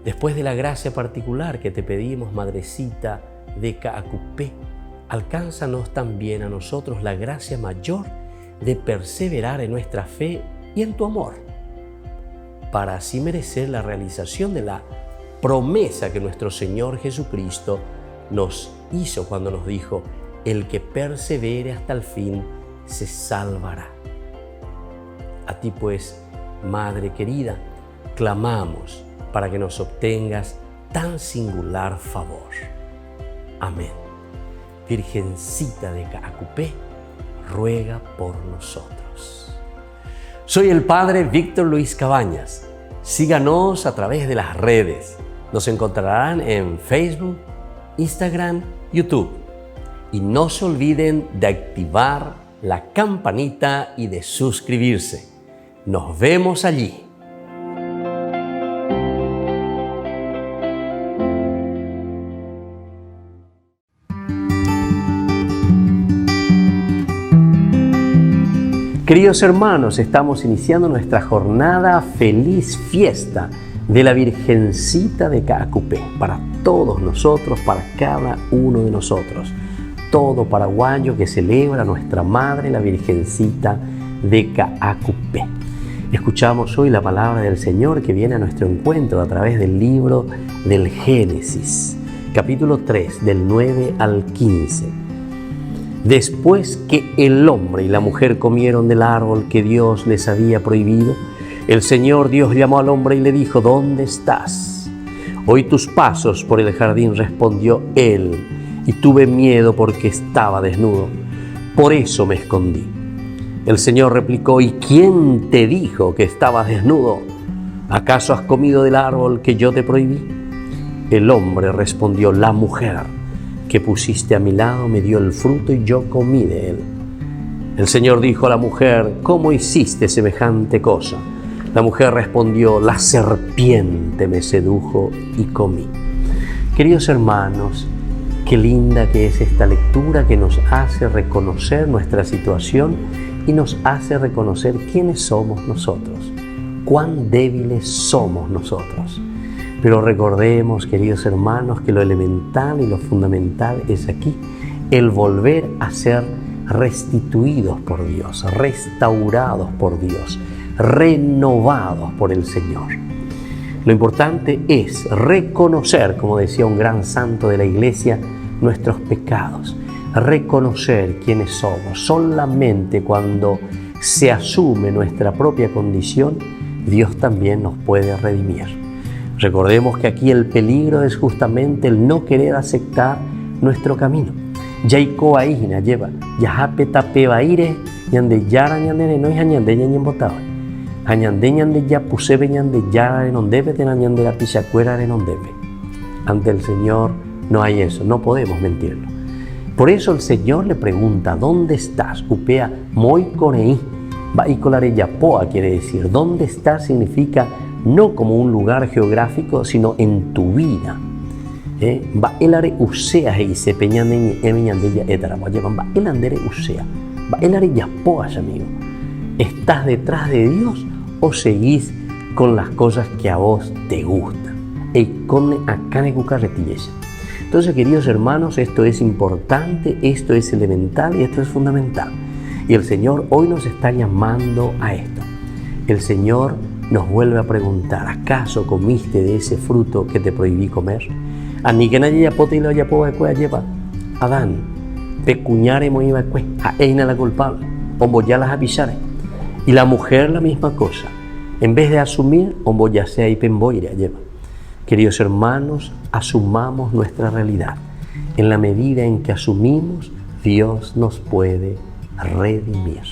A: Después de la gracia particular que te pedimos, Madrecita de Caacupé, alcánzanos también a nosotros la gracia mayor de perseverar en nuestra fe y en tu amor, para así merecer la realización de la promesa que nuestro Señor Jesucristo nos hizo cuando nos dijo: el que persevere hasta el fin se salvará. A ti pues, Madre querida, clamamos para que nos obtengas tan singular favor. Amén. Virgencita de Caacupé, ruega por nosotros. Soy el Padre Víctor Luis Cabañas. Síganos a través de las redes. Nos encontrarán en Facebook, Instagram, YouTube. Y no se olviden de activar la campanita y de suscribirse. Nos vemos allí. Queridos hermanos, estamos iniciando nuestra jornada Feliz Fiesta de la Virgencita de Caacupé, para todos nosotros, para cada uno de nosotros, todo paraguayo que celebra a nuestra Madre, la Virgencita de Caacupé. Escuchamos hoy la palabra del Señor que viene a nuestro encuentro a través del libro del Génesis, capítulo 3, del 9 al 15. Después que el hombre y la mujer comieron del árbol que Dios les había prohibido, el Señor Dios llamó al hombre y le dijo: ¿dónde estás? Oí tus pasos por el jardín, respondió él, y tuve miedo porque estaba desnudo. Por eso me escondí. El Señor replicó: ¿y quién te dijo que estabas desnudo? ¿Acaso has comido del árbol que yo te prohibí? El hombre respondió: la mujer que pusiste a mi lado me dio el fruto y yo comí de él. El Señor dijo a la mujer: ¿cómo hiciste semejante cosa? La mujer respondió: la serpiente me sedujo y comí. Queridos hermanos, qué linda que es esta lectura que nos hace reconocer nuestra situación y nos hace reconocer quiénes somos nosotros, cuán débiles somos nosotros. Pero recordemos, queridos hermanos, que lo elemental y lo fundamental es aquí el volver a ser restituidos por Dios, restaurados por Dios, renovados por el Señor. Lo importante es reconocer, como decía un gran santo de la Iglesia, nuestros pecados, reconocer quiénes somos. Solamente cuando se asume nuestra propia condición, Dios también nos puede redimir. Recordemos que aquí el peligro es justamente el no querer aceptar nuestro camino. Yaiko ahina lleva, yahape tape baire, ñande yara ñande no es ñande ñande botaba. Añande ñande ya pusebe ñande yara en ondebe tena ñande la pichacuera en ondebe. Ante el Señor no hay eso, no podemos mentirlo. Por eso el Señor le pregunta: ¿dónde estás? Upea moi coneí. Baicolare yapoa quiere decir, ¿dónde estás? Significa no como un lugar geográfico, sino en tu vida. Va elare usea y se peñan en emiñandella etarama. Llevan va el andere usea. Va elare yapoas, amigo. ¿Estás detrás de Dios o seguís con las cosas que a vos te gustan? Entonces, queridos hermanos, esto es importante, esto es elemental y esto es fundamental. Y el Señor hoy nos está llamando a esto. El Señor nos vuelve a preguntar: ¿acaso comiste de ese fruto que te prohibí comer? Adán, pecuñare moiba a eina la culpable, omboyalas avisare. Y la mujer la misma cosa. En vez de asumir, omboyasea y pemboire lleva. Queridos hermanos, asumamos nuestra realidad. En la medida en que asumimos, Dios nos puede redimir.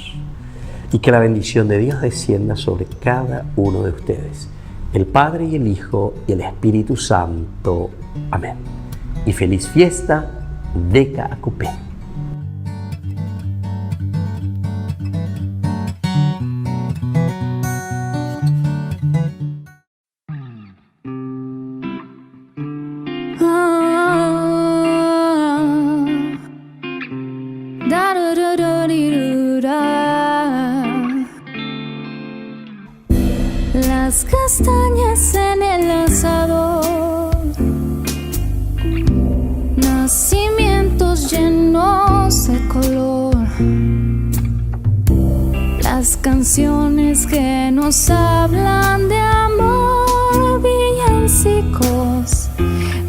A: Y que la bendición de Dios descienda sobre cada uno de ustedes. el Padre y el Hijo y el Espíritu Santo. Amén. Y feliz fiesta de Caacupé.
K: Las castañas en el asador, nacimientos llenos de color, las canciones que nos hablan de amor, villancicos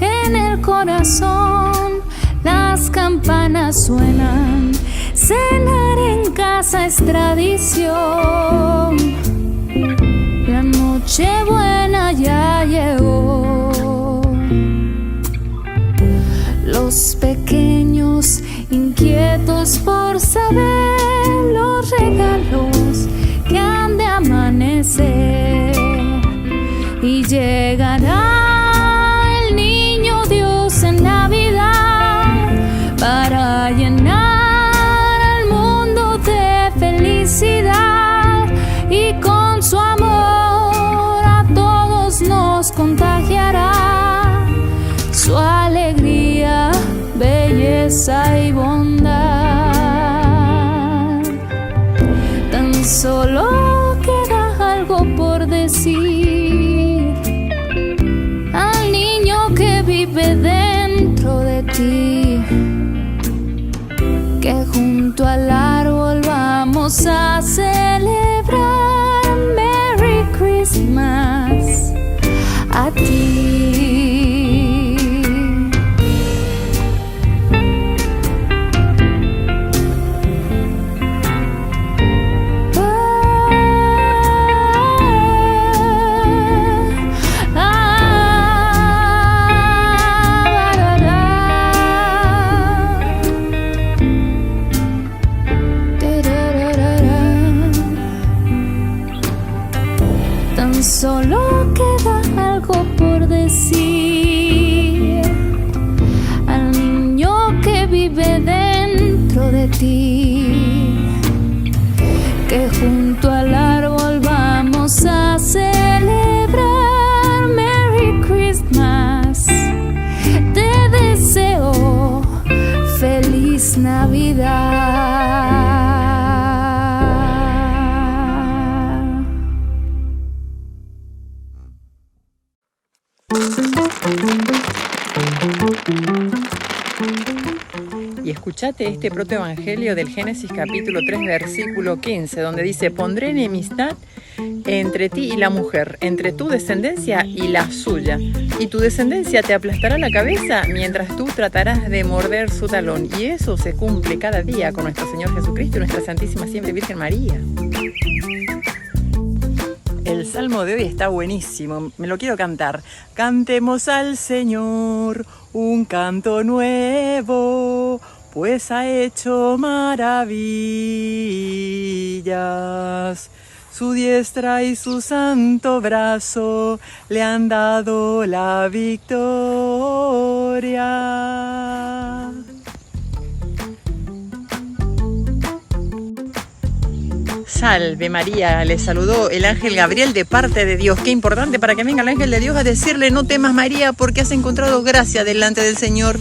K: en el corazón, las campanas suenan, cenar en casa es tradición. La Nochebuena ya llegó. Los pequeños inquietos por saber los regalos que han de amanecer. Y llegará el niño Dios en Navidad para llenar al mundo de felicidad y con su amor nos contagiará su alegría, belleza y bondad. Tan solo queda algo por decir al niño que vive dentro de ti, que junto al árbol vamos a celebrar Merry Christmas a ti. Tan solo queda algo por decir al niño que vive dentro de ti, que junto al árbol vamos a celebrar Merry Christmas. Te deseo feliz Navidad.
L: Y escuchate este protoevangelio del Génesis capítulo 3 versículo 15, donde dice: pondré enemistad entre ti y la mujer, entre tu descendencia y la suya, y tu descendencia te aplastará la cabeza mientras tú tratarás de morder su talón. Y eso se cumple cada día con nuestro Señor Jesucristo y nuestra Santísima Siempre Virgen María. El salmo de hoy está buenísimo, me lo quiero cantar. Cantemos al Señor un canto nuevo, pues ha hecho maravillas. Su diestra y su santo brazo le han dado la victoria. Salve María, le saludó el ángel Gabriel de parte de Dios. Qué importante para que venga el ángel de Dios a decirle: no temas María, porque has encontrado gracia delante del Señor,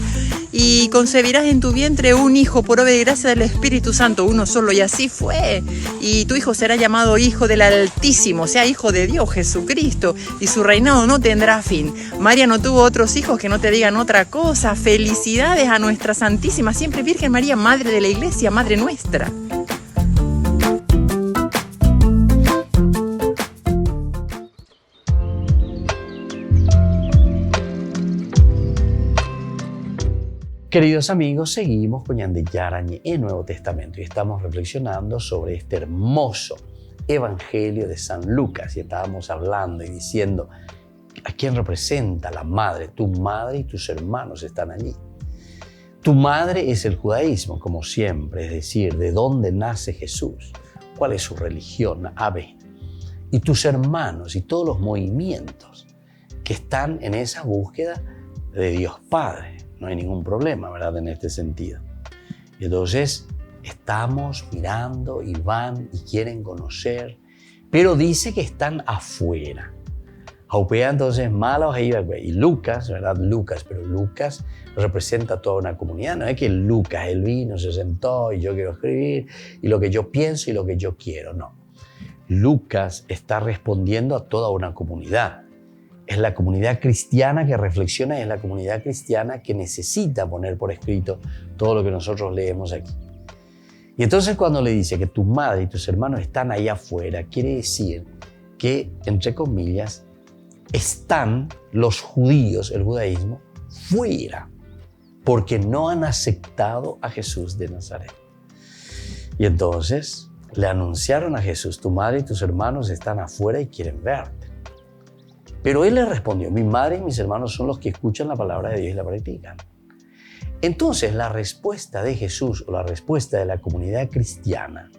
L: y concebirás en tu vientre un hijo por obra y gracia del Espíritu Santo, uno solo. Y así fue. Y tu hijo será llamado Hijo del Altísimo, o sea, Hijo de Dios, Jesucristo, y su reinado no tendrá fin. María no tuvo otros hijos que no te digan otra cosa. Felicidades a nuestra Santísima Siempre Virgen María, Madre de la Iglesia, Madre nuestra.
A: Queridos amigos, seguimos con Ñande Yarañe en Nuevo Testamento y estamos reflexionando sobre este hermoso Evangelio de San Lucas. Y estábamos hablando y diciendo a quién representa la madre. Tu madre y tus hermanos están allí. Tu madre es el judaísmo, como siempre, es decir, de dónde nace Jesús, cuál es su religión, Ave. y tus hermanos y todos los movimientos que están en esa búsqueda de Dios Padre. No hay ningún problema, ¿verdad?, en este sentido. Y entonces estamos mirando y van y quieren conocer, pero dice que están afuera. Jaupea entonces malos y Lucas, ¿verdad? Pero Lucas representa toda una comunidad. No es que Lucas, él vino, se sentó y yo quiero escribir y lo que yo pienso y lo que yo quiero, no. Lucas está respondiendo a toda una comunidad. Es la comunidad cristiana que reflexiona y es la comunidad cristiana que necesita poner por escrito todo lo que nosotros leemos aquí. Y entonces cuando le dice que tu madre y tus hermanos están ahí afuera, quiere decir que, entre comillas, están los judíos, el judaísmo, fuera, porque no han aceptado a Jesús de Nazaret. Y entonces le anunciaron a Jesús, tu madre y tus hermanos están afuera y quieren verte. Pero él le respondió, mi madre y mis hermanos son los que escuchan la palabra de Dios y la practican. Entonces la respuesta de Jesús o la respuesta de la comunidad cristiana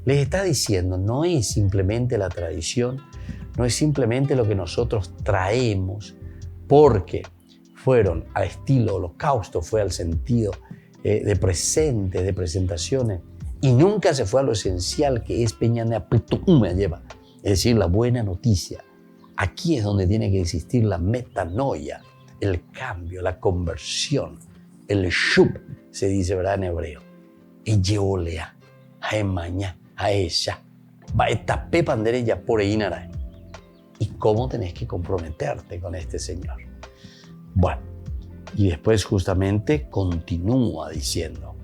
A: les está diciendo, no es simplemente la tradición, no es simplemente lo que nosotros traemos porque fueron al estilo holocausto, fue al sentido de presente, de presentaciones, y nunca se fue a lo esencial que es Peñana Petuma lleva, es decir, la buena noticia. Aquí es donde tiene que existir la metanoia, el cambio, la conversión, el shub, se dice, ¿verdad?, en hebreo. Eyeolea, haemaña, haesha, baetape panderella por einara. ¿Y cómo tenés que comprometerte con este Señor? Bueno, y después justamente continúa diciendo,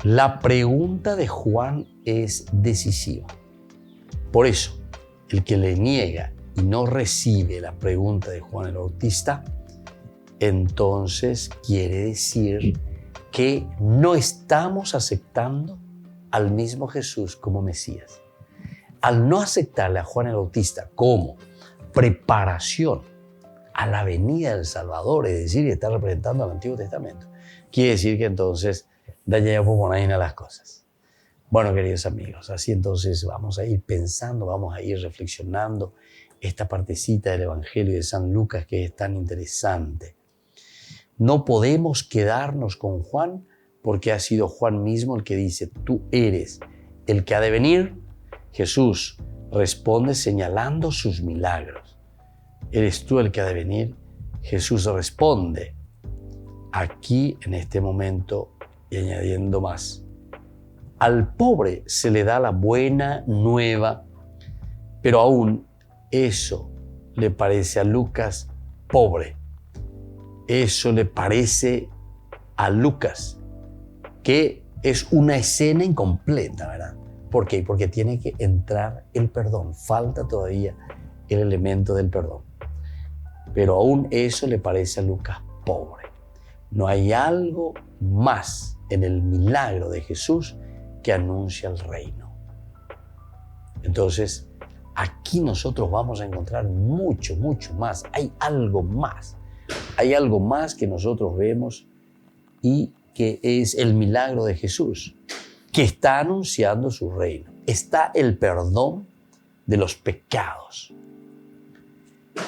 A: la pregunta de Juan es decisiva. Por eso, el que le niega y no recibe la pregunta de Juan el Bautista, entonces quiere decir que no estamos aceptando al mismo Jesús como Mesías. Al no aceptarle a Juan el Bautista como preparación a la venida del Salvador, es decir, está representando al Antiguo Testamento, quiere decir que entonces da ya por ahí las cosas. Bueno, queridos amigos, así entonces vamos a ir pensando, vamos a ir reflexionando esta partecita del Evangelio de San Lucas que es tan interesante. No podemos quedarnos con Juan porque ha sido Juan mismo el que dice, tú eres el que ha de venir. Jesús responde señalando sus milagros. ¿Eres tú el que ha de venir? Jesús responde aquí en este momento y añadiendo más. Al pobre se le da la buena nueva, pero aún eso le parece a Lucas pobre. Eso le parece a Lucas que es una escena incompleta, ¿verdad? ¿Por qué? Porque tiene que entrar el perdón. Falta todavía el elemento del perdón. Pero aún eso le parece a Lucas pobre. No hay algo más en el milagro de Jesús que anuncia el reino. Entonces, aquí nosotros vamos a encontrar mucho, mucho más. Hay algo más. Hay algo más que nosotros vemos y que es el milagro de Jesús, que está anunciando su reino. Está el perdón de los pecados.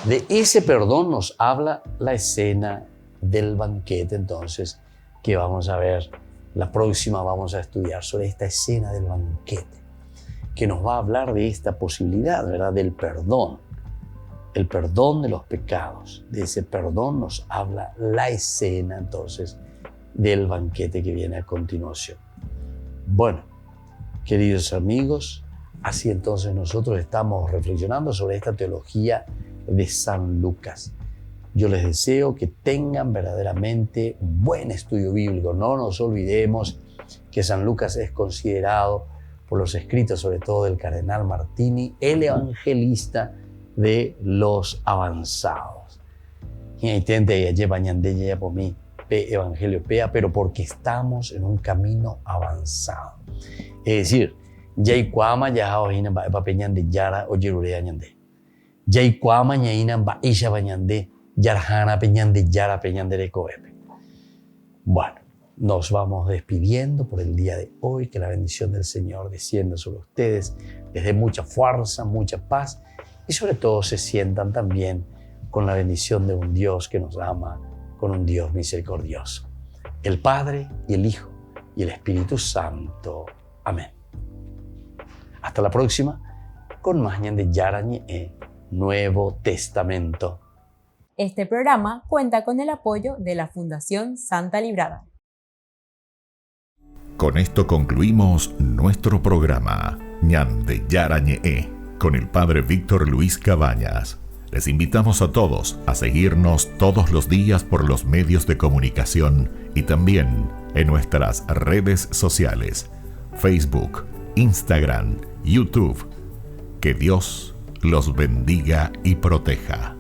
A: De ese perdón nos habla la escena del banquete, entonces, que vamos a ver. La próxima vamos a estudiar sobre esta escena del banquete, que nos va a hablar de esta posibilidad, ¿verdad?, del perdón. El perdón de los pecados. De ese perdón nos habla la escena, entonces, del banquete que viene a continuación. Bueno, queridos amigos, así entonces nosotros estamos reflexionando sobre esta teología de San Lucas. Yo les deseo que tengan verdaderamente un buen estudio bíblico. No nos olvidemos que San Lucas es considerado por los escritos, sobre todo del cardenal Martini, el evangelista de los avanzados. Y intente llevar por mí evangelio pea, pero porque estamos en un camino avanzado. Es decir, Jai Kwama ya ojina ba peñan de Yara o Yerurea ñande. Jai Kwama ñaina ba isha bañande Yarjana peñan de Yara peñan de Recoepe. Bueno, nos vamos despidiendo por el día de hoy. Que la bendición del Señor descienda sobre ustedes, les dé mucha fuerza, mucha paz y sobre todo se sientan también con la bendición de un Dios que nos ama, con un Dios misericordioso. El Padre y el Hijo y el Espíritu Santo. Amén. Hasta la próxima con más Ñande Yarañe, Nuevo Testamento.
B: Este programa cuenta con el apoyo de la Fundación Santa Librada.
I: Con esto concluimos nuestro programa Ñande Yarañe con el Padre Víctor Luis Cabañas. Les invitamos a todos a seguirnos todos los días por los medios de comunicación y también en nuestras redes sociales, Facebook, Instagram, YouTube. Que Dios los bendiga y proteja.